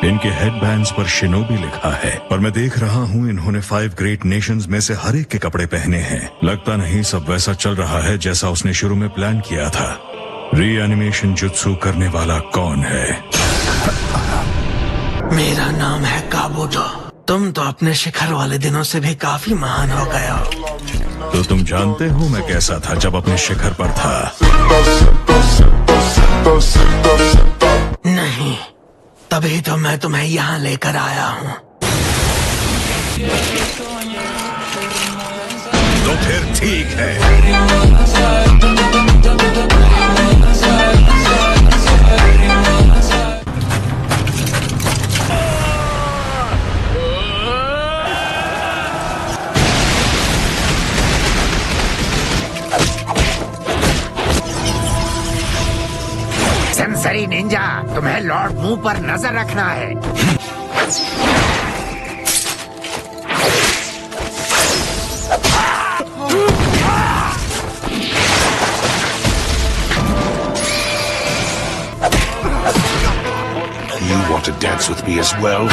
इनके हेडबैंड्स पर शिनोबी लिखा है, पर मैं देख रहा हूँ इन्होंने 5 ग्रेट नेशंस में से हर एक के कपड़े पहने हैं। लगता नहीं सब वैसा चल रहा है जैसा उसने शुरू में प्लान किया था। रीएनिमेशन जुत्सु करने वाला कौन है? मेरा नाम है काबुतो। तुम तो अपने शिखर वाले दिनों से भी काफी महान हो गए हो। तो तुम जानते हो मैं कैसा था जब अपने शिखर पर था? नहीं, तभी तो मैं तुम्हें यहाँ लेकर आया हूँ। तो फिर ठीक है। सेंसरी निंजा, तुम्हें लॉर्ड मुंह पर नजर रखना है। You want to dance with me as well?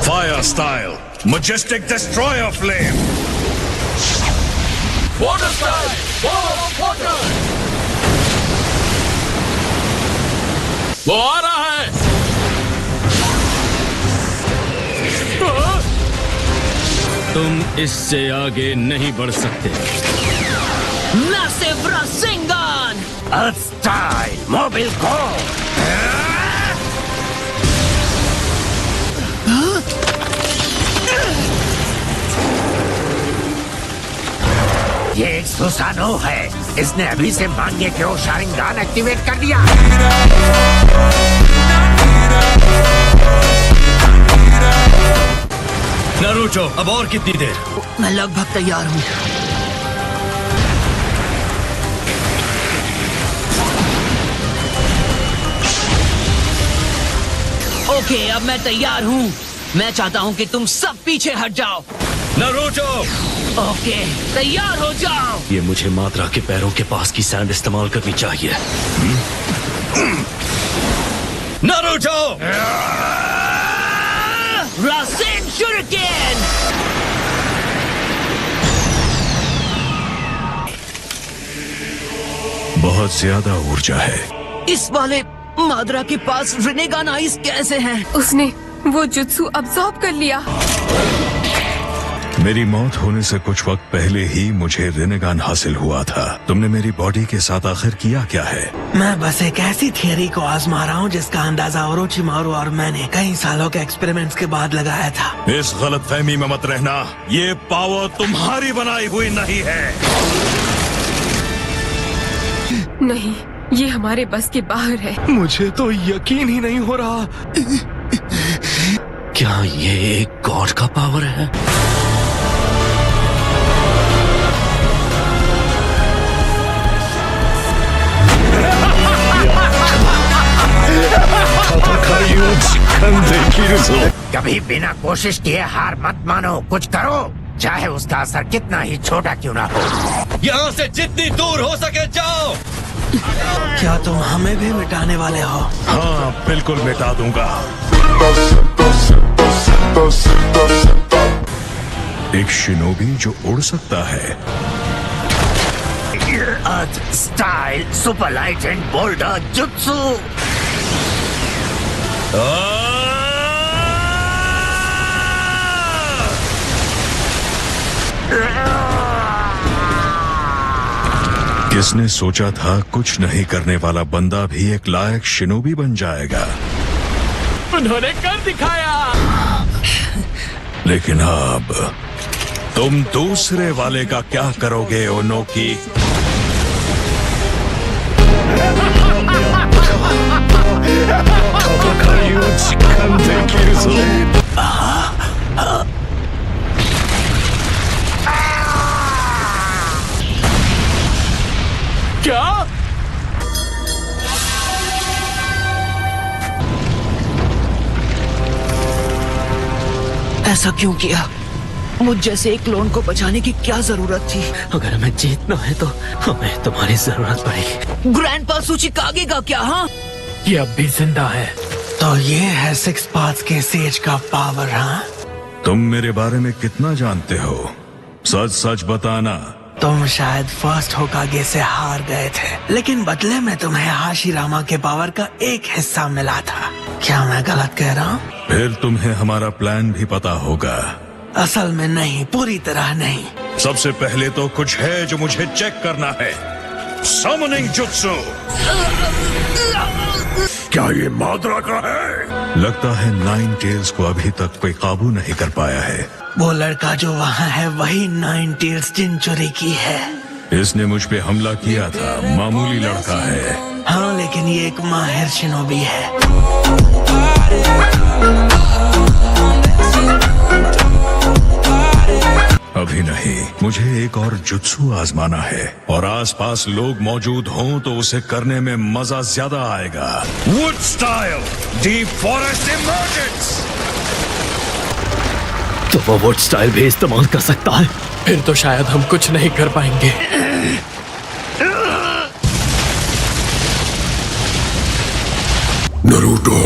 Fire style, majestic destroyer flame. Water style, wall of water. वो आ रहा है। तुम इससे आगे नहीं बढ़ सकते। Massive Rasengan! अर्थ स्टाइल, मोबिल गो। ये एक सुसानो है। इसने अभी से मांगे के शारिंगान एक्टिवेट कर दिया। नारुतो, अब और कितनी देर? मैं लगभग तैयार हूँ। ओके, अब मैं तैयार हूँ। मैं चाहता हूँ कि तुम सब पीछे हट जाओ। नारुतो! ओके, तैयार हो जाओ। ये मुझे मात्रा के पैरों के पास की सैंड इस्तेमाल करनी चाहिए। नारुतो! रासेन शुरिकेन! बहुत ज्यादा ऊर्जा है। इस वाले माद्रा के पास रिनेगान आइस कैसे हैं? उसने वो जुत्सु अब्सॉर्ब कर लिया। मेरी मौत होने से कुछ वक्त पहले ही मुझे रिनेगान हासिल हुआ था। तुमने मेरी बॉडी के साथ आखिर किया क्या है? मैं बस एक ऐसी थियरी को आजमा रहा हूँ जिसका अंदाजा ओरोचिमारू और मैंने कई सालों के एक्सपेरिमेंट्स के बाद लगाया था। इस गलतफहमी में मत रहना। ये पावर तुम्हारी बनाई हुई नहीं है। नहीं, ये हमारे बस के बाहर है। मुझे तो यकीन ही नहीं हो रहा। क्या ये एक गॉड का पावर है? कभी बिना कोशिश किए हार मत मानो, कुछ करो, चाहे उसका असर कितना ही छोटा क्यों ना हो। यहाँ से जितनी दूर हो सके जाओ। क्या तुम हमें भी मिटाने वाले हो? हाँ, बिल्कुल मिटा दूंगा। एक शिनोबी जो उड़ सकता है। Earth style super light and boulder jutsu. किसने सोचा था कुछ नहीं करने वाला बंदा भी एक लायक शिनोबी बन जाएगा? उन्होंने कर दिखाया। लेकिन अब तुम दूसरे वाले का क्या करोगे ओनोकी? क्या? ऐसा क्यों किया? मुझ जैसे एक क्लोन को बचाने की क्या जरूरत थी? अगर हमें जीतना है तो हमें तुम्हारी जरूरत पड़ेगी। ग्रैंडपा सूचिकागे का क्या? हाँ, ये अब भी जिंदा है। तो ये है सिक्स पाथ्स के सेज का पावर। हाँ, तुम मेरे बारे में कितना जानते हो? सच सच बताना। तुम शायद फर्स्ट होकागे से हार गए थे, लेकिन बदले में तुम्हें हाशिरामा के पावर का एक हिस्सा मिला था। क्या मैं गलत कह रहा हूँ? फिर तुम्हें हमारा प्लान भी पता होगा। असल में नहीं, पूरी तरह नहीं। सबसे पहले तो कुछ है जो मुझे चेक करना है। Summoning jutsu. क्या ये माद्रा का है? लगता है नाइन टेल्स को अभी तक कोई काबू नहीं कर पाया है। वो लड़का जो वहाँ है वही नाइन टेल्स जिनचुरी की है। इसने मुझ पे हमला किया था। मामूली लड़का है। हाँ, लेकिन ये एक माहिर शिनोबी है। अभी नहीं, मुझे एक और जुत्सु आजमाना है और आसपास लोग मौजूद हों तो उसे करने में मजा ज्यादा आएगा। Wood style deep forest emergence. तो वो वुड स्टाइल भी इस्तेमाल कर सकता है। फिर तो शायद हम कुछ नहीं कर पाएंगे। नरूटो,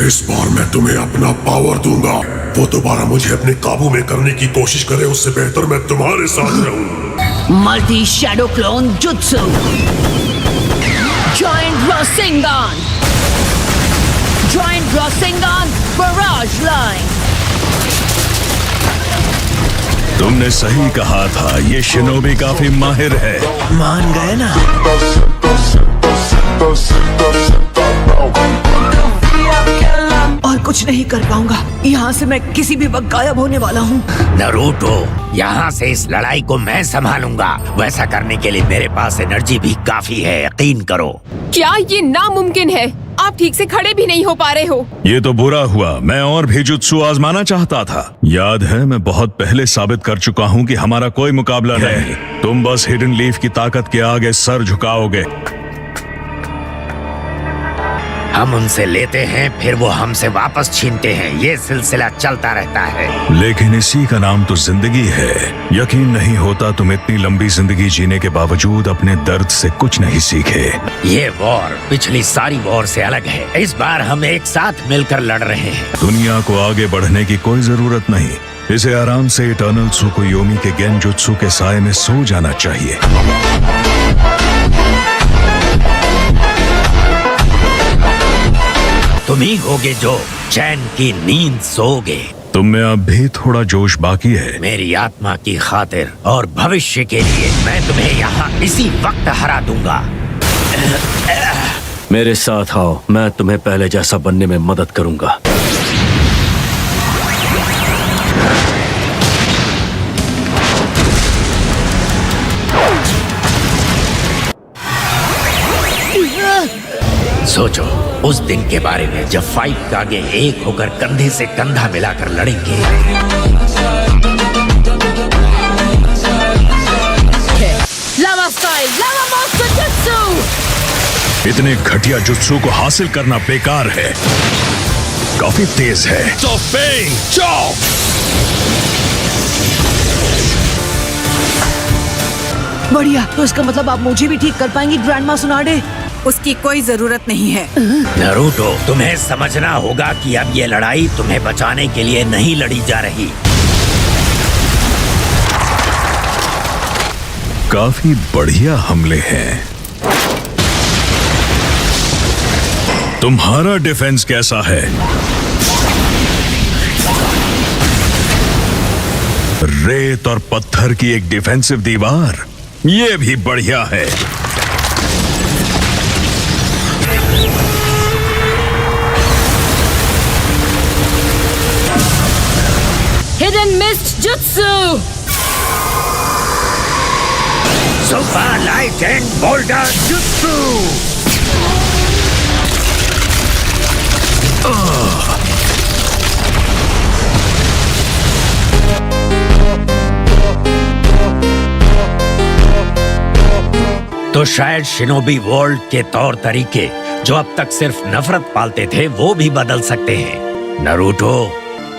इस बार मैं तुम्हें अपना पावर दूंगा। वो दोबारा मुझे अपने काबू में करने की कोशिश करे, उससे बेहतर मैं तुम्हारे साथ रहूं। Multi shadow clone jutsu, giant Rasengan, giant Rasengan barrage line. तुमने सही कहा था, ये शिनोबी काफी माहिर है। मान गए ना? और कुछ नहीं कर पाऊंगा। यहाँ से मैं किसी भी वक्त गायब होने वाला हूँ। नरूटो, यहाँ से इस लड़ाई को मैं संभालूंगा। वैसा करने के लिए मेरे पास एनर्जी भी काफी है, यकीन करो। क्या ये नामुमकिन है? आप ठीक से खड़े भी नहीं हो पा रहे हो। ये तो बुरा हुआ, मैं और भी जुत्सु आजमाना चाहता था। याद है, मैं बहुत पहले साबित कर चुका हूँ कि हमारा कोई मुकाबला नहीं। तुम बस हिडन लीफ की ताकत के आगे सर झुकाओगे। हम उनसे लेते हैं, फिर वो हमसे वापस छीनते हैं। ये सिलसिला चलता रहता है। लेकिन इसी का नाम तो जिंदगी है। यकीन नहीं होता तुम इतनी लंबी जिंदगी जीने के बावजूद अपने दर्द से कुछ नहीं सीखे। ये वॉर पिछली सारी वॉर से अलग है। इस बार हम एक साथ मिलकर लड़ रहे हैं। दुनिया को आगे बढ़ने की कोई जरूरत नहीं। इसे आराम से इटर्नल त्सुकुयोमी के गेनजुत्सु के साए में सो जाना चाहिए। तुम ही होगे जो चैन की नींद सोओगे। तुम में अब भी थोड़ा जोश बाकी है। मेरी आत्मा की खातिर और भविष्य के लिए मैं तुम्हें यहाँ इसी वक्त हरा दूंगा। मेरे साथ आओ, मैं तुम्हें पहले जैसा बनने में मदद करूंगा। सोचो उस दिन के बारे में जब 5 कागे एक होकर कंधे से कंधा मिलाकर लड़ेंगे। लावा स्टाइल, लावा मॉन्स्टर जुत्सु। इतने घटिया जुत्सु को हासिल करना बेकार है। काफी तेज है। बढ़िया, तो इसका मतलब आप मुझे भी ठीक कर पाएंगी ग्रैंडमा सुनाडे? उसकी कोई जरूरत नहीं है। नरूटो, तुम्हें समझना होगा कि अब ये लड़ाई तुम्हें बचाने के लिए नहीं लड़ी जा रही। काफी बढ़िया हमले हैं। तुम्हारा डिफेंस कैसा है? रेत और पत्थर की एक डिफेंसिव दीवार, ये भी बढ़िया है। Hidden mist jutsu. Super light and boulder jutsu. तो शायद शिनोबी वर्ल्ड के तौर तरीके जो अब तक सिर्फ नफरत पालते थे वो भी बदल सकते हैं। नरूटो,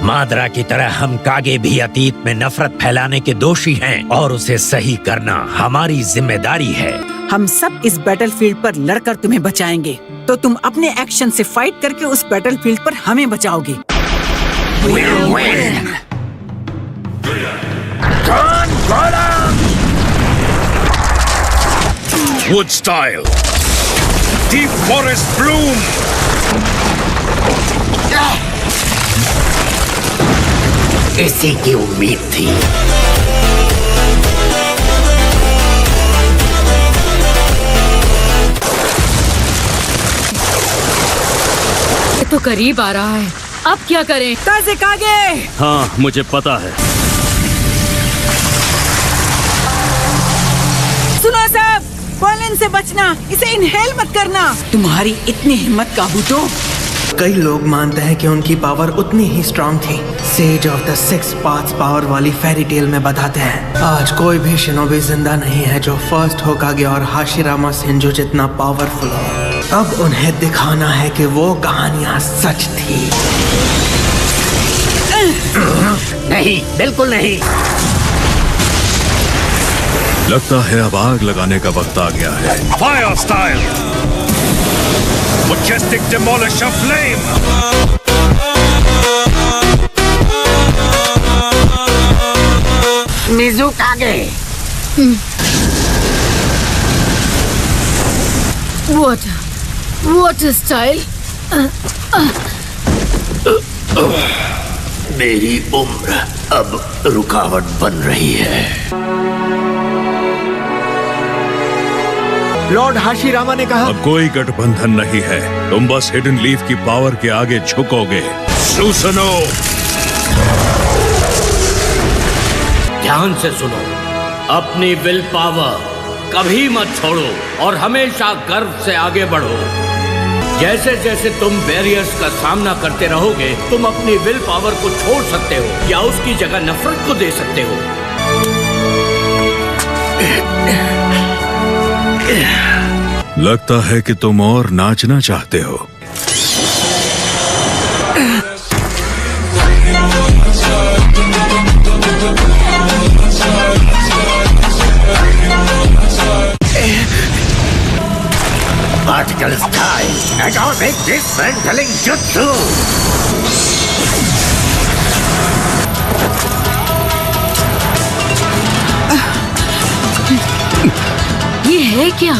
मादरा की तरह हम कागे भी अतीत में नफरत फैलाने के दोषी हैं और उसे सही करना हमारी जिम्मेदारी है। हम सब इस बैटलफील्ड पर लड़कर तुम्हें बचाएंगे, तो तुम अपने एक्शन से फाइट करके उस बैटलफील्ड पर हमें बचाओगे। We'll win! Wood style. Deep forest bloom. इसी की उम्मीद थी। ये तो करीब आ रहा है, अब क्या करें? कागे! हाँ, मुझे पता है। सुनो सब, पॉलन से बचना, इसे इनहेल मत करना। तुम्हारी इतनी हिम्मत काबू तो। कई लोग मानते हैं कि उनकी पावर उतनी ही स्ट्रांग थी। Sage of the six paths power वाली फेरी टेल में बताते हैं। आज कोई भी शिनोबी जिंदा नहीं है जो फर्स्ट होकागे और हाशिरामा सेंजो जितना पावरफुल हो। अब उन्हें दिखाना है कि वो कहानियां सच थी। नहीं, बिल्कुल नहीं। लगता है अब आग लगाने का वक्त आ गया है। Fire style, majestic demolisher flame. Mizukage. Water style. मेरी उम्र अब रुकावट बन रही है। लॉर्ड हाशिरामा ने कहा, अब कोई गठबंधन नहीं है। तुम बस हिडन लीफ की पावर के आगे झुकोगे। सुसनो, ध्यान से सुनो, अपनी विल पावर कभी मत छोड़ो और हमेशा गर्व से आगे बढ़ो। जैसे जैसे तुम बैरियर्स का सामना करते रहोगे, तुम अपनी विल पावर को छोड़ सकते हो या उसकी जगह नफरत को दे सकते हो। लगता है कि तुम और नाचना चाहते हो। Particle style, atomic dismantling jutsu. ये है क्या?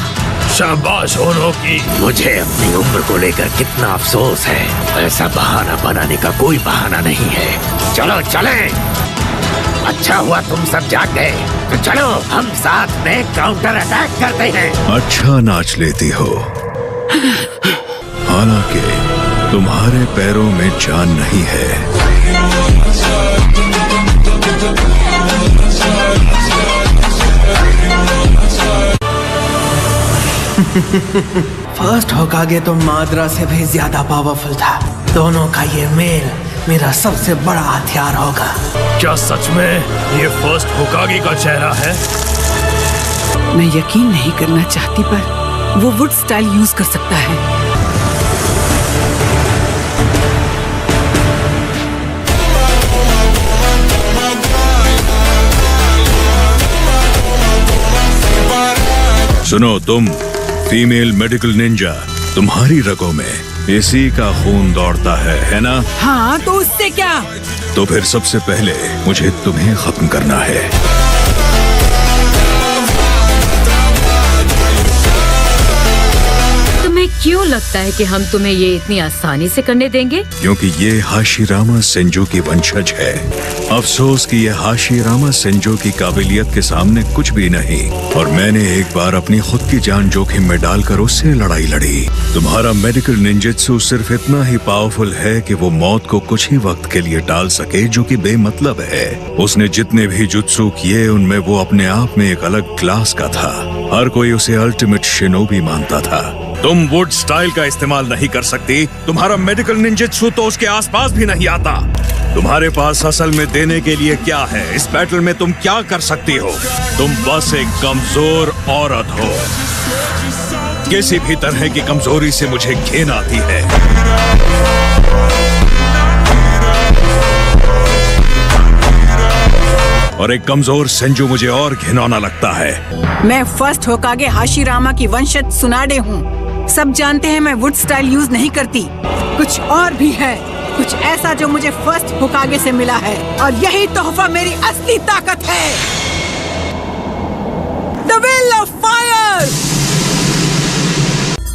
शाबाश होनो की। मुझे अपनी उम्र को लेकर कितना अफसोस है। ऐसा बहाना बनाने का कोई बहाना नहीं है। चलो चलें। अच्छा हुआ तुम सब जाग गए, तो चलो हम साथ में काउंटर अटैक करते हैं। अच्छा नाच लेती हो, हालांकि तुम्हारे पैरों में जान नहीं है। फर्स्ट होकागे तो माद्रा से भी ज्यादा पावरफुल था। दोनों का ये मेल मेरा सबसे बड़ा हथियार होगा। क्या सच में ये फर्स्ट होकागे का चेहरा है? मैं यकीन नहीं करना चाहती, पर वो वुड स्टाइल यूज कर सकता है। सुनो तुम, फीमेल मेडिकल निंजा, तुम्हारी रगों में इसी का खून दौड़ता है ना? हाँ, तो उससे क्या? तो फिर सबसे पहले मुझे तुम्हें खत्म करना है। तुम्हें क्यों लगता है कि हम तुम्हें ये इतनी आसानी से करने देंगे? क्योंकि ये हाशिरामा सेंजो की वंशज है। अफसोस कि ये हाशिरामा सेंजो की काबिलियत के सामने कुछ भी नहीं, और मैंने एक बार अपनी खुद की जान जोखिम में डालकर उससे लड़ाई लड़ी। तुम्हारा मेडिकल निंजेत्सु सिर्फ इतना ही पावरफुल है कि वो मौत को कुछ ही वक्त के लिए टाल सके, जो कि बेमतलब है। उसने जितने भी जुत्सु किए उनमें वो अपने आप में एक अलग क्लास का था। हर कोई उसे अल्टीमेट शिनोबी मानता था। तुम वुड स्टाइल का इस्तेमाल नहीं कर सकती। तुम्हारा मेडिकल निंजेत्सु तो उसके आसपास भी नहीं आता। तुम्हारे पास असल में देने के लिए क्या है? इस बैटल में तुम क्या कर सकती हो? तुम बस एक कमजोर औरत हो। किसी भी तरह की कमजोरी से मुझे घिन आती है। और एक कमजोर सेंजू मुझे और घिनौना लगता है। मैं फर्स्ट होकागे हाशिरामा की वंशज सुनाडे हूँ। सब जानते हैं मैं वुड स्टाइल यूज नहीं करती। कुछ और भी है, कुछ ऐसा जो मुझे फर्स्ट होकागे से मिला है, और यही तोहफा मेरी असली ताकत है। The will of fire.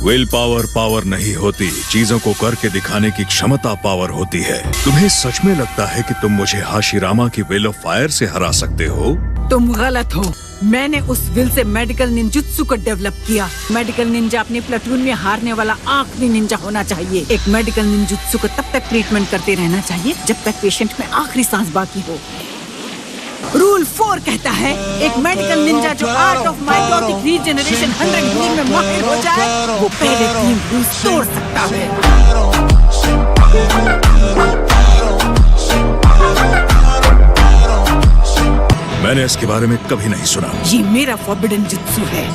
Will power power नहीं होती, चीजों को करके दिखाने की क्षमता पावर होती है। तुम्हें सच में लगता है कि तुम मुझे हाशिरामा की विल ऑफ फायर से हरा सकते हो? तुम गलत हो। मैंने उस विल से मेडिकल निंजुत्सु को डेवलप किया। मेडिकल निंजा अपने प्लेटून में हारने वाला आखिरी निंजा होना चाहिए। एक मेडिकल निंजुत्सु को तब तक ट्रीटमेंट करते रहना चाहिए जब तक पेशेंट में आखिरी सांस बाकी हो। रूल 4 कहता है एक मेडिकल निंजा जो art of mitotic regeneration 100 healing में माहिर हो जाए, वो पहले 3 रूल्स तोड़ सकता है। मैंने इसके बारे में कभी नहीं सुना। ये मेरा फॉरबिडन जुत्सु है।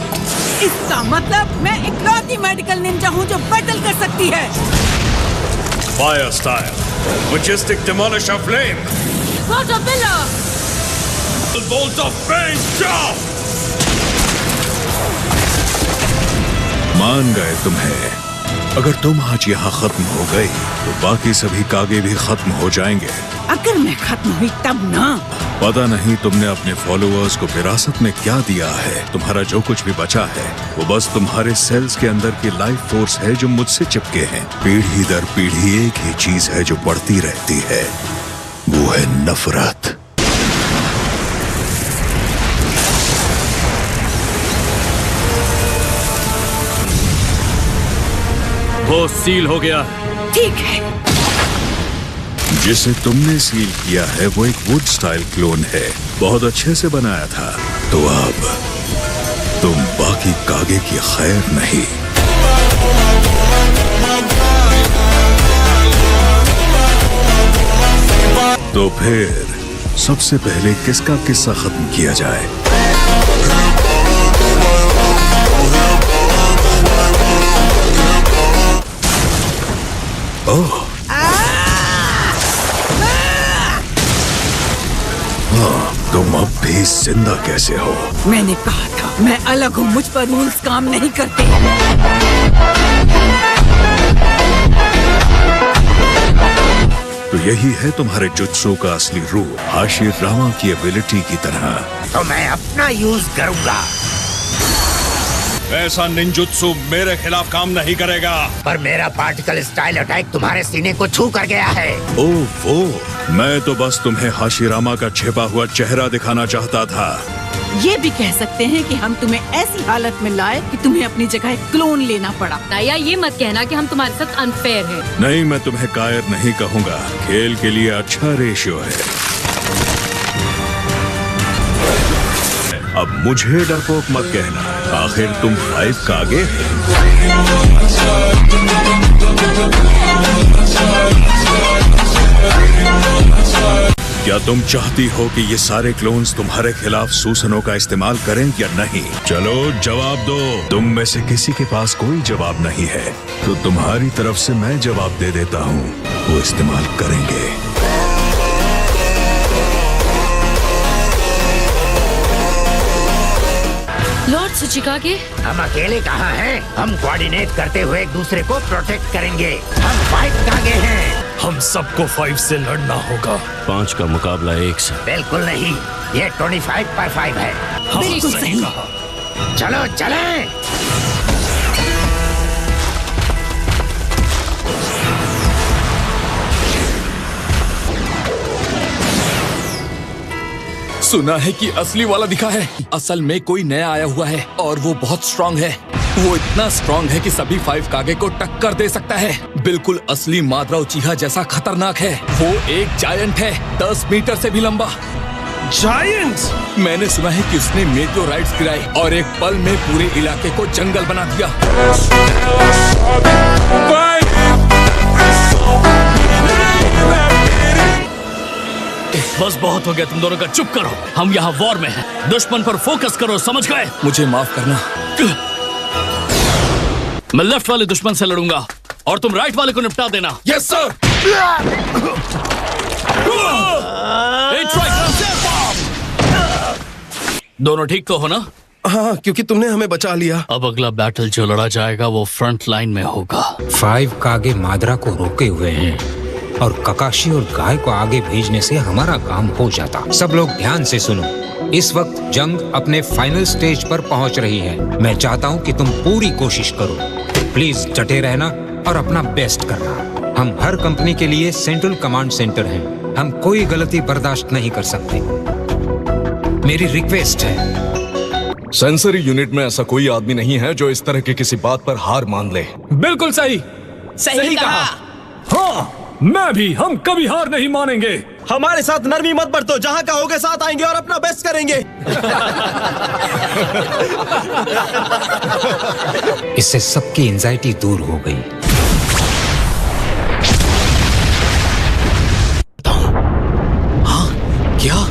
इसका मतलब मैं इकलौती मेडिकल निंजा हूँ जो बैटल कर सकती है। Fire style, majestic demolisher flame, bolt of pain, जाओ। मान गए तुम्हें। अगर तुम आज यहाँ खत्म हो गई तो बाकी सभी कागे भी खत्म हो जाएंगे। अगर मैं खत्म हुई तब ना। पता नहीं तुमने अपने फॉलोअर्स को विरासत में क्या दिया है। तुम्हारा जो कुछ भी बचा है वो बस तुम्हारे सेल्स के अंदर की लाइफ फोर्स है जो मुझसे चिपके हैं। पीढ़ी दर पीढ़ी एक ही चीज है जो बढ़ती रहती है, वो है नफरत। वो सील हो गया। ठीक है। जिसे तुमने सील किया है वो एक वुड स्टाइल क्लोन है, बहुत अच्छे से बनाया था। तो अब तुम बाकी कागे की खैर नहीं। तो फिर सबसे पहले किसका किस्सा खत्म किया जाए? ओह, तुम अब भी जिंदा कैसे हो? मैंने कहा था मैं अलग हूँ, मुझ पर रूल्स काम नहीं करते। तो यही है तुम्हारे जुत्सु का असली रूप, हाशिरामा की एबिलिटी की तरह। तो मैं अपना यूज करूंगा। ऐसा निंजुत्सु मेरे खिलाफ काम नहीं करेगा। पर मेरा पार्टिकल स्टाइल अटैक तुम्हारे सीने को छू कर गया है। ओह वो, मैं तो बस तुम्हें हाशिरामा का छिपा हुआ चेहरा दिखाना चाहता था। ये भी कह सकते हैं कि हम तुम्हें ऐसी हालत में लाए कि तुम्हें अपनी जगह एक क्लोन लेना पड़ा। ताया ये मत कहना कि हम तुम्हारे साथ अनफेयर हैं। नहीं, मैं तुम्हें कायर नहीं कहूँगा। खेल के लिए अच्छा रेशियो है। अब मुझे डरपोक मत कहना, आखिर तुम 5 कागे हो। क्या तुम चाहती हो कि ये सारे क्लोन्स तुम्हारे खिलाफ सूसनों का इस्तेमाल करें या नहीं? चलो जवाब दो। तुम में से किसी के पास कोई जवाब नहीं है तो तुम्हारी तरफ से मैं जवाब दे देता हूँ, वो इस्तेमाल करेंगे। लॉर्ड सुचिकागे, हम अकेले कहाँ हैं? हम कोऑर्डिनेट करते हुए एक दूसरे को प्रोटेक्ट करेंगे। हम 5 कागे हैं। हम सबको 5 से लड़ना होगा। 5 का मुकाबला 1 से। बिल्कुल नहीं, ये 25/5 है। बिल्कुल सही। चलो चलें। सुना है कि असली वाला दिखा है। असल में कोई नया आया हुआ है और वो बहुत स्ट्रांग है। वो इतना स्ट्रांग है कि सभी 5 कागे को टक्कर दे सकता है। बिल्कुल असली माद्रा उचीहा जैसा खतरनाक है। वो एक जायंट है, 10 मीटर से भी लंबा। जायंट? मैंने सुना है कि उसने मेटेओराइट्स गिराए और एक पल में पूरे इलाके को जंगल बना दिया। बस बहुत हो गया तुम दोनों का, चुप करो। हम यहाँ वॉर में हैं। दुश्मन पर फोकस करो, समझ गए? मुझे माफ करना। मैं लेफ्ट वाले दुश्मन से लड़ूंगा और तुम राइट वाले को निपटा देना। Yes sir. दोनों ठीक तो हो ना? हाँ, क्योंकि तुमने हमें बचा लिया। अब अगला बैटल जो लड़ा जाएगा वो फ्रंट लाइन में होगा। 5 कागे माद्रा को रोके हुए हैं और ककाशी और गाय को आगे भेजने से हमारा काम हो जाता। सब लोग ध्यान से सुनो, इस वक्त जंग अपने फाइनल स्टेज पर पहुंच रही है। मैं चाहता हूं कि तुम पूरी कोशिश करो। प्लीज डटे रहना और अपना बेस्ट करना। हम हर कंपनी के लिए सेंट्रल कमांड सेंटर हैं। हम कोई गलती बर्दाश्त नहीं कर सकते। मेरी रिक्वेस्ट है। सेंसरी यूनिट में ऐसा कोई आदमी नहीं है जो इस तरह की किसी बात पर हार मान ले। बिल्कुल सही। सही कहा। हाँ, मैं भी। हम कभी हार नहीं मानेंगे। हमारे साथ नरमी मत बरतो, जहाँ कहोगे साथ आएंगे और अपना बेस्ट करेंगे। इससे सबकी एंजाइटी दूर हो गई। हाँ, क्या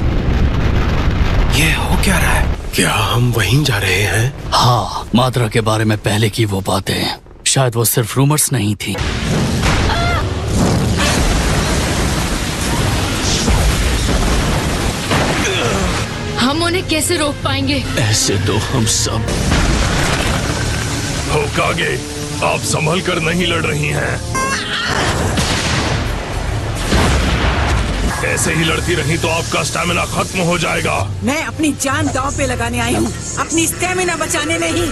ये हो क्या रहा है? क्या हम वहीं जा रहे हैं? हाँ, माद्रा के बारे में पहले की वो बातें शायद वो सिर्फ रूमर्स नहीं थी। हम उन्हें कैसे रोक पाएंगे? ऐसे तो हम सब। होकागे, आप संभल कर नहीं लड़ रही हैं। ऐसे ही लड़ती रही तो आपका स्टैमिना खत्म हो जाएगा। मैं अपनी जान दांव पे लगाने आई हूँ, अपनी स्टेमिना बचाने नहीं।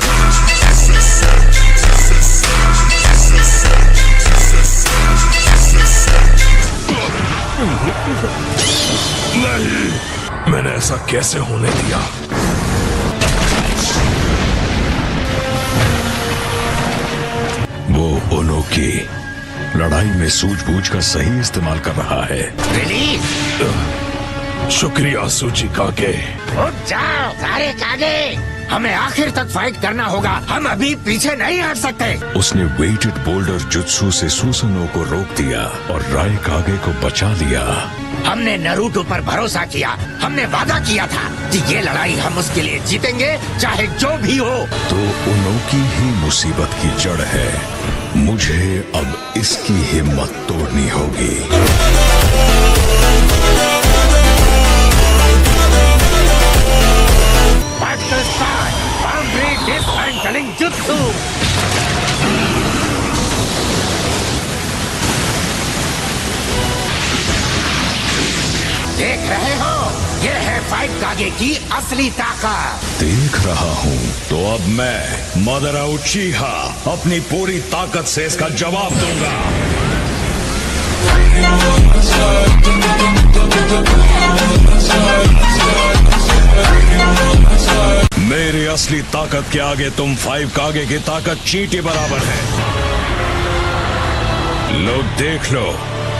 नहीं, मैंने ऐसा कैसे होने दिया? वो ओनोकी लड़ाई में सूझबूझ का सही इस्तेमाल कर रहा है। शुक्रिया सूची कागे। उठ जाओ सारे कागे, हमें आखिर तक फाइट करना होगा। हम अभी पीछे नहीं हट सकते। उसने वेटेड बोल्डर जुत्सु से सुसनो को रोक दिया और राय कागे को बचा लिया। हमने नरूटो पर भरोसा किया। हमने वादा किया था कि ये लड़ाई हम उसके लिए जीतेंगे, चाहे जो भी हो। तो ओनोकी ही मुसीबत की जड़ है। मुझे अब इसकी हिम्मत तोड़नी होगी। Boundary dismantling jutsu. देख रहे हो, ये है 5 कागे की असली ताकत। देख रहा हूँ, तो अब मैं माद्रा उचिहा अपनी पूरी ताकत से इसका जवाब दूंगा। मेरी असली ताकत के आगे तुम 5 कागे की ताकत चींटी बराबर है। लो देख लो,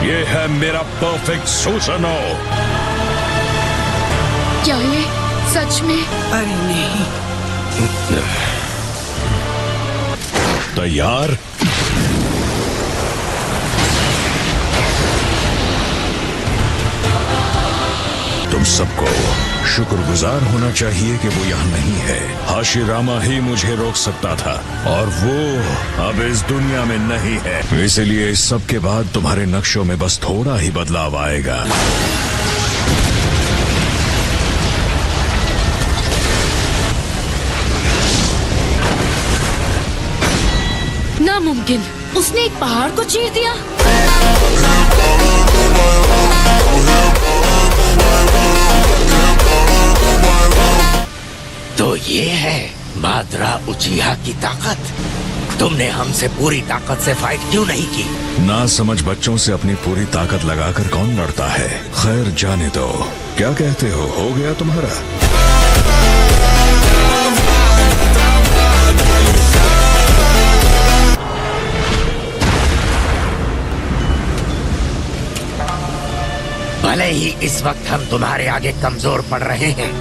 ये है मेरा परफेक्ट सुसनो। क्या ये सच में? अरे नहीं। तैयार? तुम सबको शुक्रगुजार होना चाहिए कि वो यहाँ नहीं है। हाशिरामा ही मुझे रोक सकता था और वो अब इस दुनिया में नहीं है। इसलिए इस सब के बाद तुम्हारे नक्शों में बस थोड़ा ही बदलाव आएगा। नामुमकिन, उसने एक पहाड़ को चीर दिया। तो ये है माद्रा उचिहा की ताकत। तुमने हमसे पूरी ताकत से फाइट क्यों नहीं की? ना समझ बच्चों से अपनी पूरी ताकत लगाकर कौन लड़ता है। खैर जाने दो। क्या कहते हो गया तुम्हारा? भले ही इस वक्त हम तुम्हारे आगे कमजोर पड़ रहे हैं,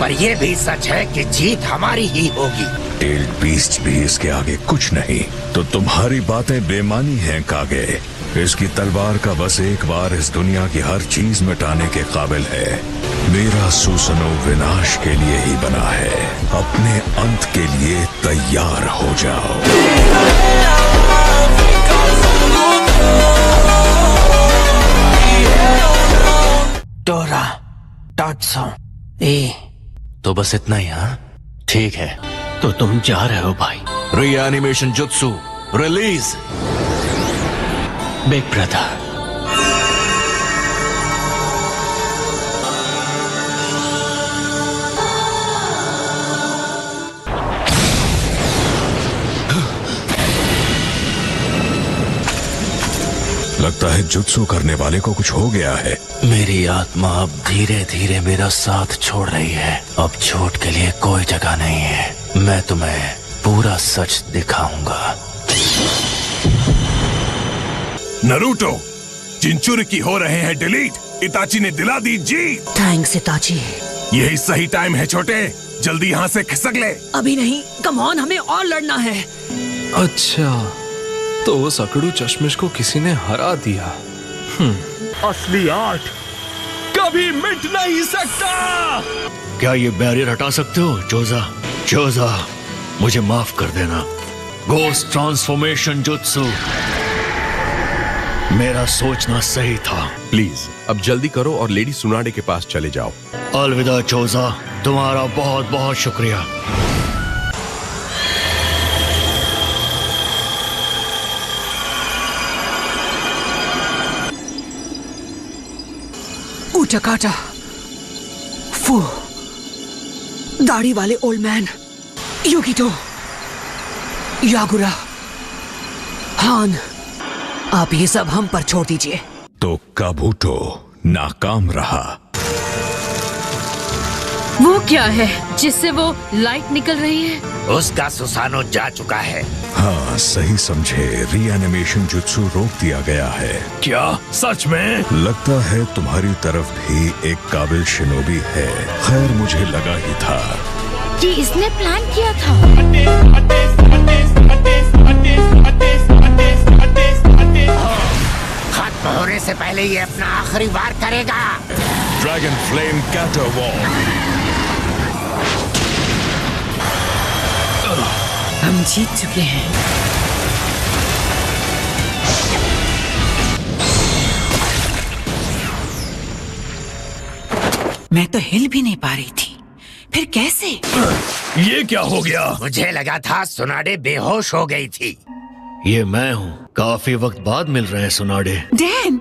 पर यह भी सच है कि जीत हमारी ही होगी। टेल्ड बीस्ट भी इसके आगे कुछ नहीं। तो तुम्हारी बातें बेमानी हैं कागे। इसकी तलवार का बस एक बार इस दुनिया की हर चीज मिटाने के काबिल है। मेरा सुसनो विनाश के लिए ही बना है। अपने अंत के लिए तैयार हो जाओ। डोरा, टाट्सो, ए, तो बस इतना ही, हाँ? ठीक है, तो तुम जा रहे हो भाई? Reanimation jutsu release. Big brother. लगता है जुत्सु करने वाले को कुछ हो गया है। मेरी आत्मा अब धीरे धीरे मेरा साथ छोड़ रही है। अब झूठ के लिए कोई जगह नहीं है। मैं तुम्हें पूरा सच दिखाऊंगा। नरूटो, जिंचुरिकी हो रहे हैं डिलीट। इताची ने दिला दी जीत। थैंक्स इताची। यही सही टाइम है छोटे, जल्दी यहाँ से खिसक ले। अभी नहीं, कम ऑन, हमें और लड़ना है। अच्छा, तो वो सकड़ू चश्मिश को किसी ने हरा दिया। असली आर्ट कभी मिट नहीं सकता। क्या ये बैरियर हटा सकते हो जोजा? जोजा, मुझे माफ कर देना। गोस्ट ट्रांसफॉर्मेशन जुत्सु, मेरा सोचना सही था। प्लीज अब जल्दी करो और लेडी सुनाडे के पास चले जाओ। अलविदा जोजा, तुम्हारा बहुत बहुत शुक्रिया। उटाकाटा, फू, दाढ़ी वाले ओल्ड मैन, युगितो, यागुरा, हान, आप ये सब हम पर छोड़ दीजिए। तो काबूटो नाकाम रहा। वो क्या है जिससे वो लाइट निकल रही है? उसका सुसानो जा चुका है। हाँ, सही समझे। रीएनिमेशन जुत्सु रोक दिया गया है। क्या सच में? लगता है तुम्हारी तरफ भी एक काबिल शिनोबी है। खैर, मुझे लगा ही था कि इसने प्लान किया था। खत्म होने से पहले ये अपना आखिरी वार करेगा। ड्रैगन फ्लेम कैटरवॉल। हम जीत चुके हैं। मैं तो हिल भी नहीं पा रही थी, फिर कैसे? ये क्या हो गया? मुझे लगा था सुनाडे बेहोश हो गई थी। ये मैं हूँ। काफी वक्त बाद मिल रहे हैं सुनाडे। डैन,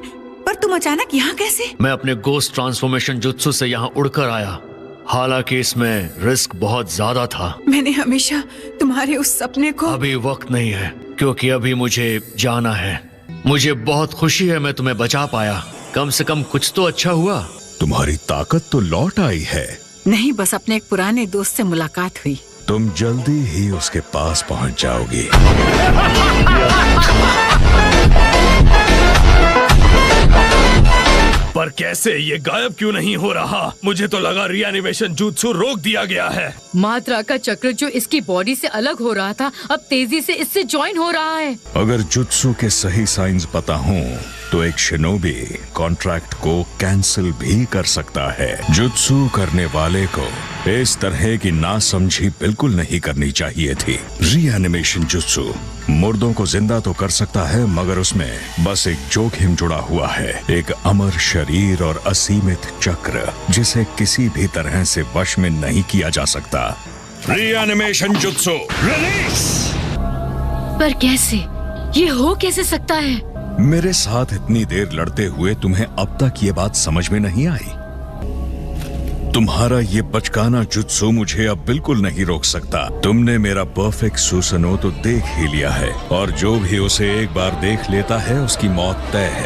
पर तुम अचानक यहाँ कैसे? मैं अपने गोस्ट ट्रांसफॉर्मेशन जुत्सु से यहाँ उड़कर आया। हालांकि इसमें रिस्क बहुत ज्यादा था। मैंने हमेशा तुम्हारे उस सपने को। अभी वक्त नहीं है, क्योंकि अभी मुझे जाना है। मुझे बहुत खुशी है मैं तुम्हें बचा पाया। कम से कम कुछ तो अच्छा हुआ। तुम्हारी ताकत तो लौट आई है। नहीं, बस अपने एक पुराने दोस्त से मुलाकात हुई। तुम जल्दी ही उसके पास पहुंच जाओगी। पर कैसे? ये गायब क्यों नहीं हो रहा? मुझे तो लगा रीएनिमेशन जुत्सु रोक दिया गया है। मात्रा का चक्र जो इसकी बॉडी से अलग हो रहा था, अब तेजी से इससे ज्वाइन हो रहा है। अगर जुत्सु के सही साइंस पता हों, तो एक शिनोबी कॉन्ट्रैक्ट को कैंसिल भी कर सकता है। जुत्सु करने वाले को इस तरह की नासमझी बिल्कुल नहीं करनी चाहिए थी। रीएनिमेशन जुत्सु मुर्दों को जिंदा तो कर सकता है, मगर उसमें बस एक जोखिम जुड़ा हुआ है। एक अमर शरीर और असीमित चक्र, जिसे किसी भी तरह से वश में नहीं किया जा सकता। Reanimation jutsu release. पर कैसे? ये हो कैसे सकता है? मेरे साथ इतनी देर लड़ते हुए तुम्हें अब तक ये बात समझ में नहीं आई? तुम्हारा ये बचकाना जुत्सु मुझे अब बिल्कुल नहीं रोक सकता। तुमने मेरा परफेक्ट सुसनो तो देख ही लिया है, और जो भी उसे एक बार देख लेता है उसकी मौत तय है।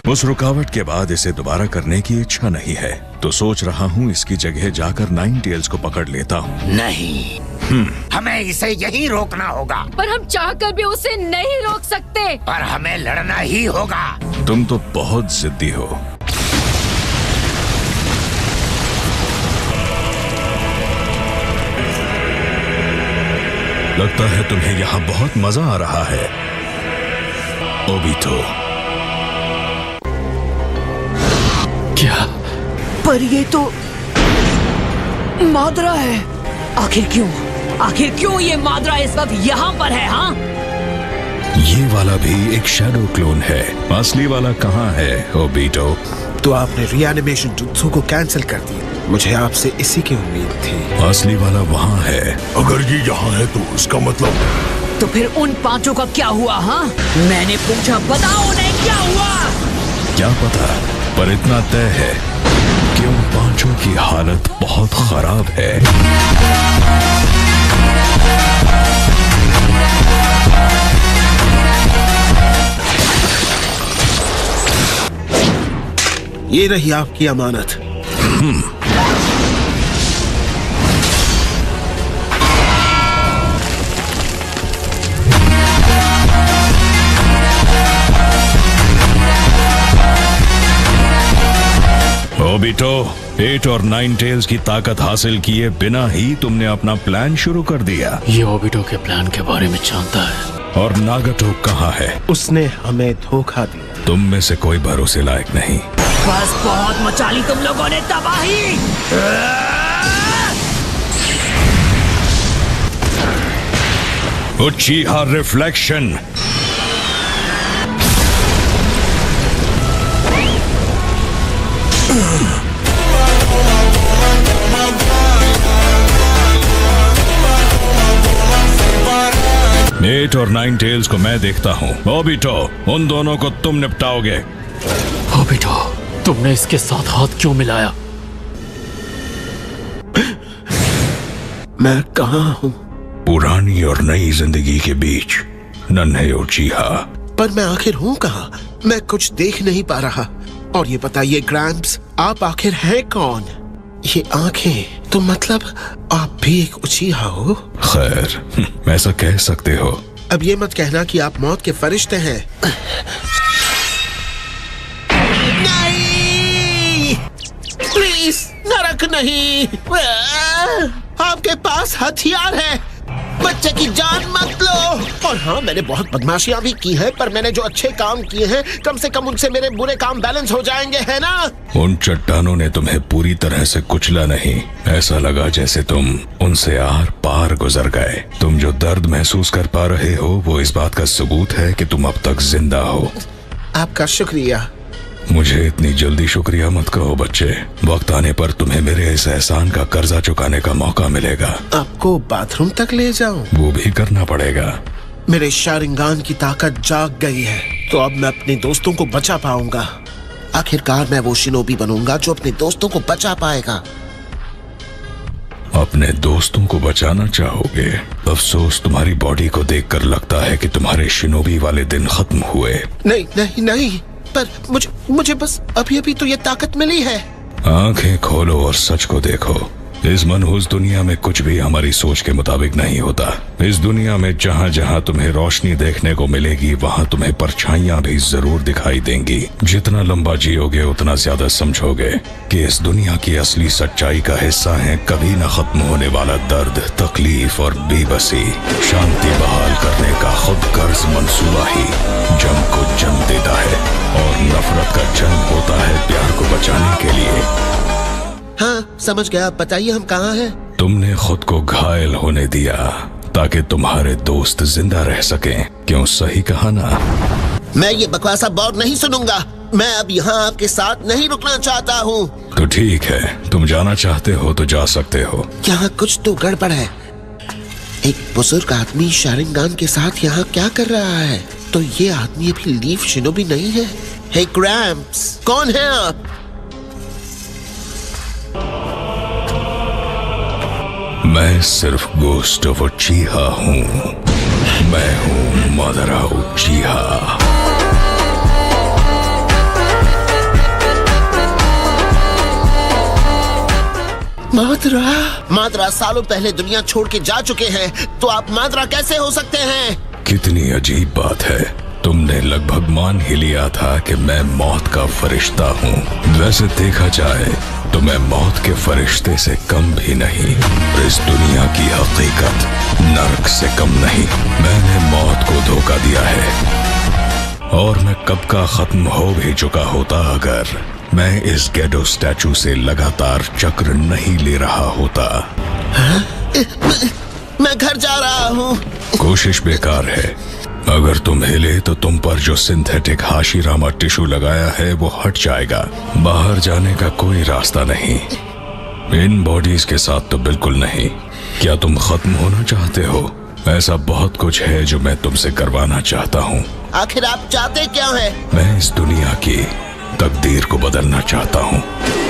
उस रुकावट के बाद इसे दोबारा करने की इच्छा नहीं है, तो सोच रहा हूँ इसकी जगह जाकर नाइन टेल्स को पकड़ लेता हूँ। नहीं, हमें इसे यही रोकना होगा। पर हम चाहकर भी उसे नहीं रोक सकते। पर हमें लड़ना ही होगा। तुम तो बहुत जिद्दी हो। लगता है तुम्हें यहाँ बहुत मजा आ रहा है, ओबितो। क्या? पर ये तो माद्रा है। आखिर क्यों ये माद्रा इस वक्त यहाँ पर है? हाँ, ये वाला भी एक शैडो क्लोन है। असली वाला कहाँ है ओबीटो? तो आपने रीएनिमेशन जुत्सु को कैंसिल कर दिया। मुझे आपसे इसी की उम्मीद थी। असली वाला वहाँ है। अगर ये यहाँ है तो इसका मतलब तो फिर उन 5 का क्या हुआ? हाँ, मैंने पूछा, बताओ नहीं क्या हुआ? क्या पता, पर इतना तय है कि उन 5 की हालत बहुत खराब है। ये रही आपकी अमानत। ओबीटो, 8 और 9 टेल्स की ताकत हासिल किए बिना ही तुमने अपना प्लान शुरू कर दिया। ये ओबीटो के प्लान के बारे में जानता है। और नागाटो कहाँ है? उसने हमें धोखा दिया। तुम में से कोई भरोसे लायक नहीं। बस बहुत मचा ली तुम लोगों ने तबाही। उचिहा रिफ्लेक्शन। एट और 9 टेल्स को मैं देखता हूँ। ओबीटो, उन दोनों को तुम निपटाओगे। ओबीटो, तुमने इसके साथ हाथ क्यों मिलाया? मैं कहाँ हूँ? पुरानी और नई जिंदगी के बीच नन्हे उचिहा। पर मैं आखिर हूँ कहाँ? मैं कुछ देख नहीं पा रहा। और ये बताइए ग्रैम्प्स, आप आखिर हैं कौन? ये आंखें, तो मतलब आप भी एक उचिहा हो? खैर, ऐसा कह सकते हो। अब ये मत कहना कि आप मौत के फरिश्ते हैं। नहीं, प्लीज नरक नहीं। आपके पास हथियार है, बच्चे की जान मत लो। और हाँ, मैंने बहुत बदमाशियां भी की हैं, पर मैंने जो अच्छे काम किए हैं, कम से कम उनसे मेरे बुरे काम बैलेंस हो जाएंगे, है ना? उन चट्टानों ने तुम्हें पूरी तरह से कुचला नहीं। ऐसा लगा जैसे तुम उनसे आर पार गुजर गए। तुम जो दर्द महसूस कर पा रहे हो, वो इस बात का सबूत है कि तुम अब तक जिंदा हो। आपका शुक्रिया। मुझे इतनी जल्दी शुक्रिया मत कहो बच्चे। वक्त आने पर तुम्हें मेरे इस एहसान का कर्जा चुकाने का मौका मिलेगा। आपको बाथरूम तक ले जाऊं? वो भी करना पड़ेगा। मेरे शारिंगान की ताकत जाग गई है, तो अब मैं अपने दोस्तों को बचा पाऊंगा। आखिरकार मैं वो शिनोबी बनूंगा जो अपने दोस्तों को बचा पाएगा। अपने दोस्तों को बचाना चाहोगे? अफसोस, तुम्हारी बॉडी को देखकर लगता है कि तुम्हारे शिनोबी वाले दिन खत्म हुए। नहीं नहीं नहीं, पर मुझे बस अभी अभी तो ये ताकत मिली है। आंखें खोलो और सच को देखो। इस मनहूस दुनिया में कुछ भी हमारी सोच के मुताबिक नहीं होता। इस दुनिया में जहाँ जहाँ तुम्हें रोशनी देखने को मिलेगी, वहाँ तुम्हें परछाइयाँ भी जरूर दिखाई देंगी। जितना लंबा जियोगे उतना ज्यादा समझोगे कि इस दुनिया की असली सच्चाई का हिस्सा है कभी न खत्म होने वाला दर्द, तकलीफ और बेबसी। शांति बहाल करने का खुद गर्ज मंसूबा ही जंग को जन्म देता है, और नफरत का जन्म होता है प्यार को बचाने के लिए। हाँ, समझ गया। बताइए हम कहाँ हैं? तुमने खुद को घायल होने दिया ताकि तुम्हारे दोस्त जिंदा रह सकें। क्यों, सही कहा ना? मैं ये बकवासा और नहीं सुनूंगा। मैं अब यहाँ आपके साथ नहीं रुकना चाहता हूँ। तो ठीक है, तुम जाना चाहते हो तो जा सकते हो। यहाँ कुछ तो गड़बड़ है। एक बुजुर्ग आदमी शारिंगान के साथ यहाँ क्या कर रहा है? तो ये आदमी अभी लीफ शिनोबी नहीं है। हे ग्रैम्प्स, कौन है आप? मैं सिर्फ गोस्ट ऑफ उचिहा हूँ। मैं हूँ मादरा उचिहा। मादरा सालों पहले दुनिया छोड़ के जा चुके हैं, तो आप मादरा कैसे हो सकते हैं? कितनी अजीब बात है। तुमने लगभग मान ही लिया था कि मैं मौत का फरिश्ता हूँ। वैसे देखा जाए तो मैं मौत के फरिश्ते से कम भी नहीं। इस दुनिया की हकीकत नर्क से कम नहीं। मैंने मौत को धोखा दिया है, और मैं कब का खत्म हो भी चुका होता अगर मैं इस गैडो स्टैचू से लगातार चक्र नहीं ले रहा होता। मैं घर जा रहा हूँ। कोशिश बेकार है। अगर तुम हिले तो तुम पर जो सिंथेटिक हाशिरामा टिश्यू लगाया है वो हट जाएगा। बाहर जाने का कोई रास्ता नहीं। इन बॉडीज के साथ तो बिल्कुल नहीं। क्या तुम खत्म होना चाहते हो? ऐसा बहुत कुछ है जो मैं तुमसे करवाना चाहता हूँ। आखिर आप चाहते क्या है? मैं इस दुनिया की तकदीर को बदलना चाहता हूँ।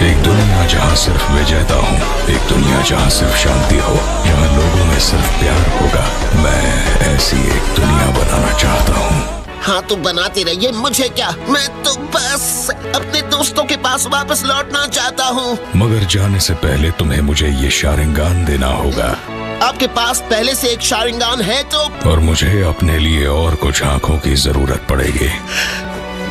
एक दुनिया जहाँ सिर्फ विजेता हूँ, एक दुनिया जहाँ सिर्फ शांति हो, जहाँ लोगों में सिर्फ प्यार होगा। मैं ऐसी एक दुनिया बनाना चाहता हूँ। हाँ तो बनाते रहिए, मुझे क्या। मैं तो बस अपने दोस्तों के पास वापस लौटना चाहता हूँ। मगर जाने से पहले तुम्हें मुझे ये शारिंगान देना होगा। आपके पास पहले से एक शारिंगान है तो? और मुझे अपने लिए और कुछ आंखों की जरूरत पड़ेगी।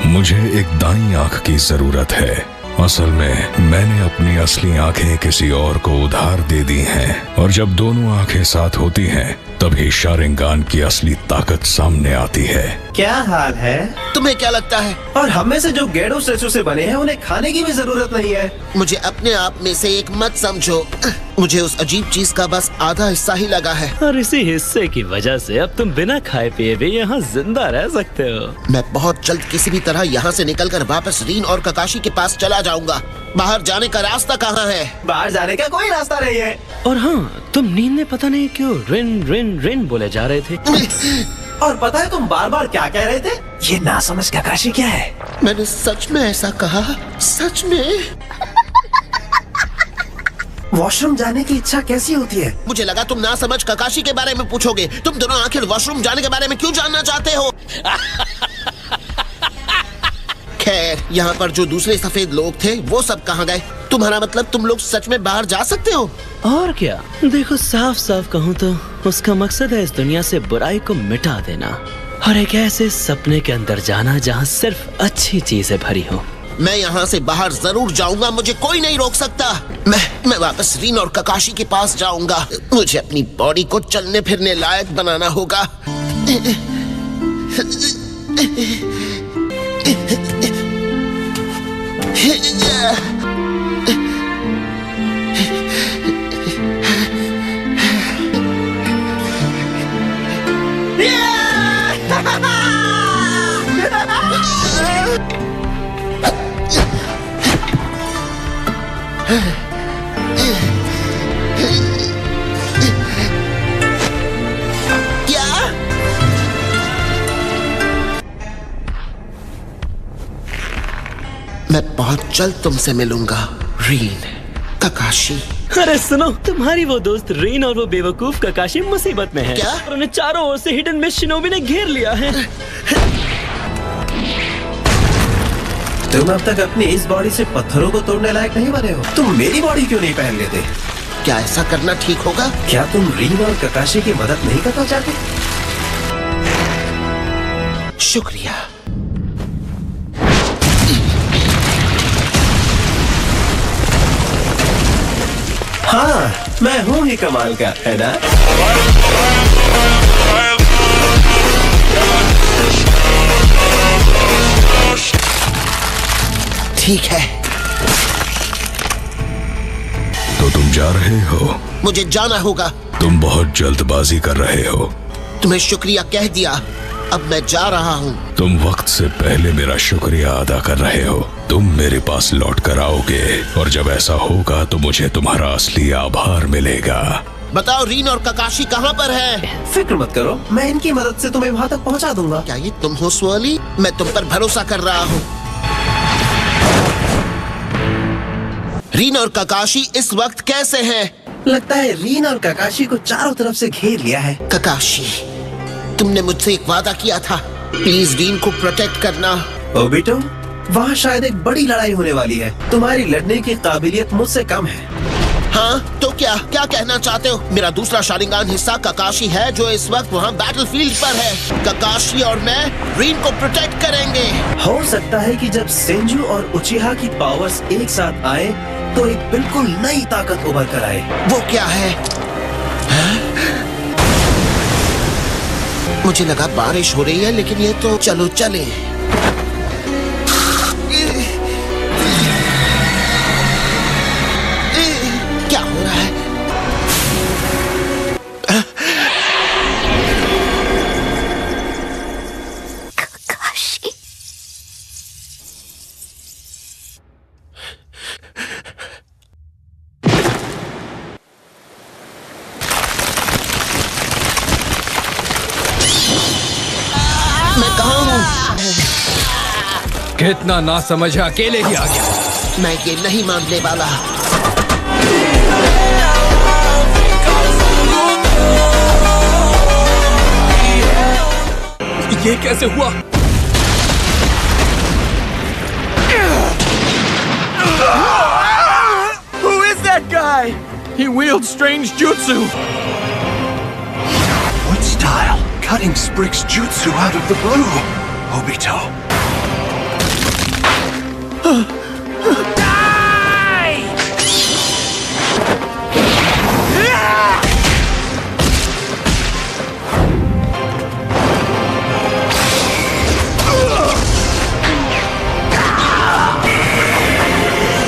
मुझे एक दाईं आंख की जरूरत है। असल में मैंने अपनी असली आंखें किसी और को उधार दे दी हैं, और जब दोनों आंखें साथ होती हैं तभी शारिंगान की असली ताकत सामने आती है। क्या हाल है? तुम्हें क्या लगता है? और हम में से जो गेडो स्टैचू से बने हैं उन्हें खाने की भी जरूरत नहीं है। मुझे अपने आप में से एक मत समझो। मुझे उस अजीब चीज का बस आधा हिस्सा ही लगा है। और इसी हिस्से की वजह से अब तुम बिना खाए पिए भी यहाँ जिंदा रह सकते हो। मैं बहुत जल्द किसी भी तरह यहाँ से निकलकर वापस रीन और ककाशी के पास चला जाऊंगा। बाहर जाने का रास्ता कहाँ है? बाहर जाने का कोई रास्ता नहीं है। और हाँ, तुम नींद में पता नहीं क्यों रिन रिन रिन बोले जा रहे थे। और पता है तुम बार बार क्या कह रहे थे? ये नासमझ ककाशी क्या है? मैंने सच में ऐसा कहा? सच में? वॉशरूम जाने की इच्छा कैसी होती है? मुझे लगा तुम ना समझ ककाशी के बारे में पूछोगे। तुम दोनों आखिर वॉशरूम जाने के बारे में क्यों जानना चाहते हो? खैर, यहाँ पर जो दूसरे सफेद लोग थे वो सब कहाँ गए? तुम्हारा मतलब तुम लोग सच में बाहर जा सकते हो? और क्या, देखो साफ साफ कहूँ तो उसका मकसद है इस दुनिया से बुराई को मिटा देना और एक ऐसे सपने के अंदर जाना जहाँ सिर्फ अच्छी चीजें भरी हो। मैं यहाँ से बाहर जरूर जाऊंगा, मुझे कोई नहीं रोक सकता। मैं वापस रीन और ककाशी के पास जाऊंगा। मुझे अपनी बॉडी को चलने फिरने लायक बनाना होगा। मैं बहुत जल्द तुमसे मिलूंगा, रीन, ककाशी। अरे सुनो, तुम्हारी वो दोस्त रीन और वो बेवकूफ ककाशी मुसीबत में है। क्या? और उन्हें चारों ओर से हिडन में शिनोबी ने घेर लिया है। तुम अब तक अपनी इस बॉडी से पत्थरों को तोड़ने लायक नहीं बने हो। तुम मेरी बॉडी क्यों नहीं पहन लेते? क्या ऐसा करना ठीक होगा? क्या तुम रीन और ककाशी की मदद नहीं करना चाहते? शुक्रिया। हाँ, मैं हूँ ही कमाल का, है ना? ठीक है। तो तुम जा रहे हो? मुझे जाना होगा। तुम बहुत जल्दबाजी कर रहे हो। तुम्हें शुक्रिया कह दिया, अब मैं जा रहा हूँ। तुम वक्त से पहले मेरा शुक्रिया अदा कर रहे हो। तुम मेरे पास लौट कर आओगे और जब ऐसा होगा तो मुझे तुम्हारा असली आभार मिलेगा। बताओ रीन और ककाशी कहाँ पर है? फिक्र मत करो, मैं इनकी मदद से तुम्हें वहाँ तक पहुँचा दूंगा। क्या ये तुम हो स्वली? मैं तुम पर भरोसा कर रहा हूँ। रीन और ककाशी इस वक्त कैसे हैं? लगता है रीन और ककाशी को चारों तरफ से घेर लिया है। ककाशी, तुमने मुझसे एक वादा किया था, प्लीज रीन को प्रोटेक्ट करना। ओबिटो, वहाँ शायद एक बड़ी लड़ाई होने वाली है। तुम्हारी लड़ने की काबिलियत मुझसे कम है। हाँ तो क्या कहना चाहते हो? मेरा दूसरा शारिंगान हिस्सा ककाशी है जो इस वक्त वहाँ बैटलफील्ड पर है। ककाशी और मैं रीन को प्रोटेक्ट करेंगे। हो सकता है कि जब सेंजू और उचिहा की पावर्स एक साथ आए तो एक बिल्कुल नई ताकत उभर कर आए। वो क्या है? मुझे लगा बारिश हो रही है, लेकिन ये तो चलो चले। क्या हो रहा है? कितना ना समझ अकेले ही आ गया। मैं ये नहीं मानने वाला। ये कैसे हुआ? Who is that guy? He wields strange jutsu. What style? Cutting Sprick's jutsu out of the blue. Obito.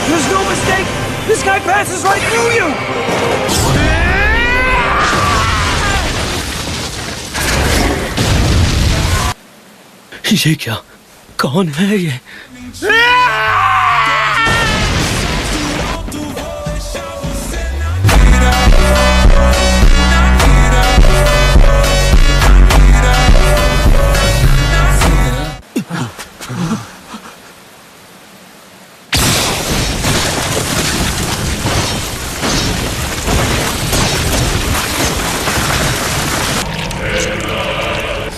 There's no mistake. This guy passes right through you. ये क्या? कौन है ये?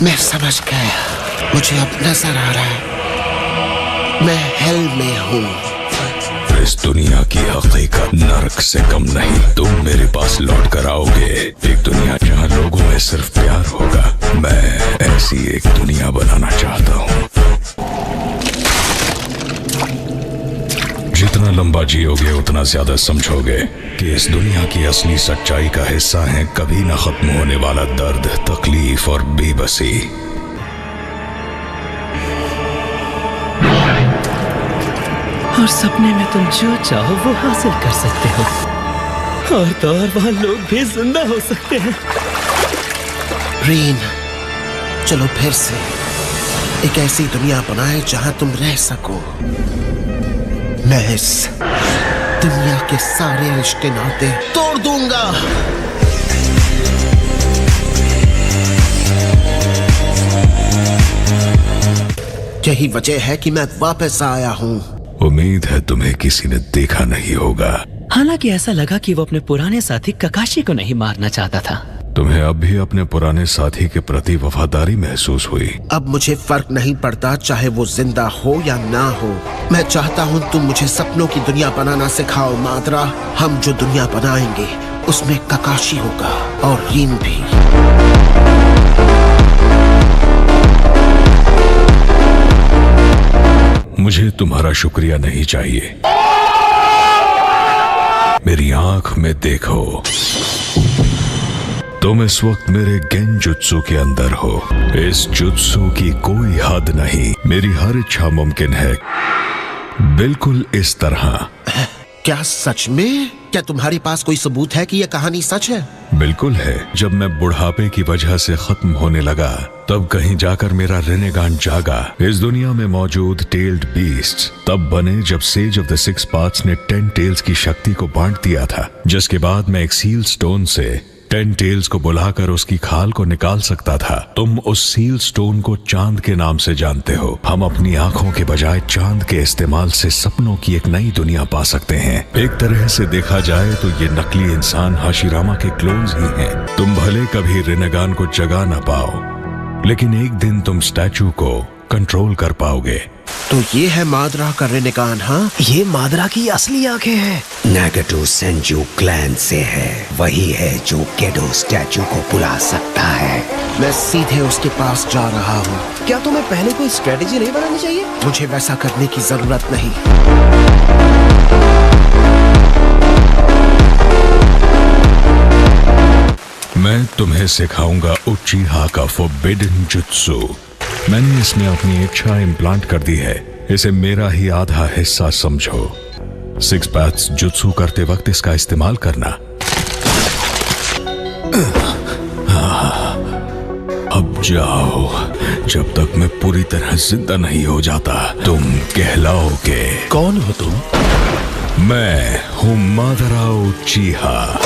मैं समझ गया। मुझे अब नजर आ रहा है मैं हेल में हूँ। इस दुनिया की हकीकत नरक से कम नहीं। तुम मेरे पास लौट कर आओगे। एक दुनिया जहाँ लोगों में सिर्फ प्यार होगा। मैं ऐसी एक दुनिया बनाना चाहता हूँ। जितना लंबा जियोगे उतना ज्यादा समझोगे कि इस दुनिया की असली सच्चाई का हिस्सा है कभी न खत्म होने वाला दर्द, तकलीफ और बेबसी। और सपने में तुम जो चाहो वो हासिल कर सकते हो। और तो और वहाँ लोग भी जिंदा हो सकते हैं। रीन, चलो फिर से एक ऐसी दुनिया बनाए जहां तुम रह सको। मैं इस दुनिया के सारे रिश्ते नाते तोड़ दूंगा। यही वजह है कि मैं वापस आया हूँ। उम्मीद है तुम्हें किसी ने देखा नहीं होगा। हालांकि ऐसा लगा कि वो अपने पुराने साथी ककाशी को नहीं मारना चाहता था। तुम्हें अब भी अपने पुराने साथी के प्रति वफादारी महसूस हुई। अब मुझे फर्क नहीं पड़ता चाहे वो जिंदा हो या ना हो। मैं चाहता हूँ तुम मुझे सपनों की दुनिया बनाना सिखाओ माद्रा। हम जो दुनिया बनाएंगे उसमें ककाशी होगा और रीन भी। मुझे तुम्हारा शुक्रिया नहीं चाहिए। मेरी आंख में देखो। तुम इस वक्त मेरे गेंजुत्सु के अंदर हो। इस जुत्सु की कोई हद नहीं। मेरी हर इच्छा मुमकिन है, बिल्कुल इस तरह। क्या सच में? क्या तुम्हारे पास कोई सबूत है कि यह कहानी सच है? बिल्कुल है। जब मैं बुढ़ापे की वजह से खत्म होने लगा तब कहीं जाकर मेरा रेनेगान जागा। इस दुनिया में मौजूद टेल्ड बीस्ट्स तब बने जब sage of the six paths ने 10 टेल्स की शक्ति को बांट दिया था। जिसके बाद मैं एक सील स्टोन से 10 टेल्स को बुलाकर उसकी खाल को निकाल सकता था। तुम उस सील स्टोन को चांद के नाम से जानते हो। हम अपनी आंखों के बजाय चांद के इस्तेमाल से सपनों की एक नई दुनिया पा सकते हैं। एक तरह से देखा जाए तो ये नकली इंसान हाशिरामा के क्लोन्स ही हैं। तुम भले कभी रेनेगान को जगा ना पाओ, लेकिन एक दिन तुम स्टैचू को कंट्रोल कर पाओगे। तो ये है माद्रा का रेनेगान? हाँ, ये माद्रा की असली आंखें हैं। नागाटो सेंजू क्लैन से है। वही है जो गेडो स्टैचू को बुला सकता है। मैं सीधे उसके पास जा रहा हूँ। क्या तुम्हें पहले कोई स्ट्रेटेजी नहीं बनानी चाहिए? मुझे वैसा करने की जरूरत नहीं। मैं तुम्हें सिखाऊंगा उचिहा का फॉरबिडन जुत्सु। मैंने इसमें अपनी इच्छा इम्प्लांट कर दी है। इसे मेरा ही आधा हिस्सा समझो। 6 पाथ्स जुत्सु करते वक्त इसका इस्तेमाल करना। अब जाओ, जब तक मैं पूरी तरह जिंदा नहीं हो जाता। तुम कहलाओगे। कौन हो तुम? मैं हूँ मादरा उचिहा।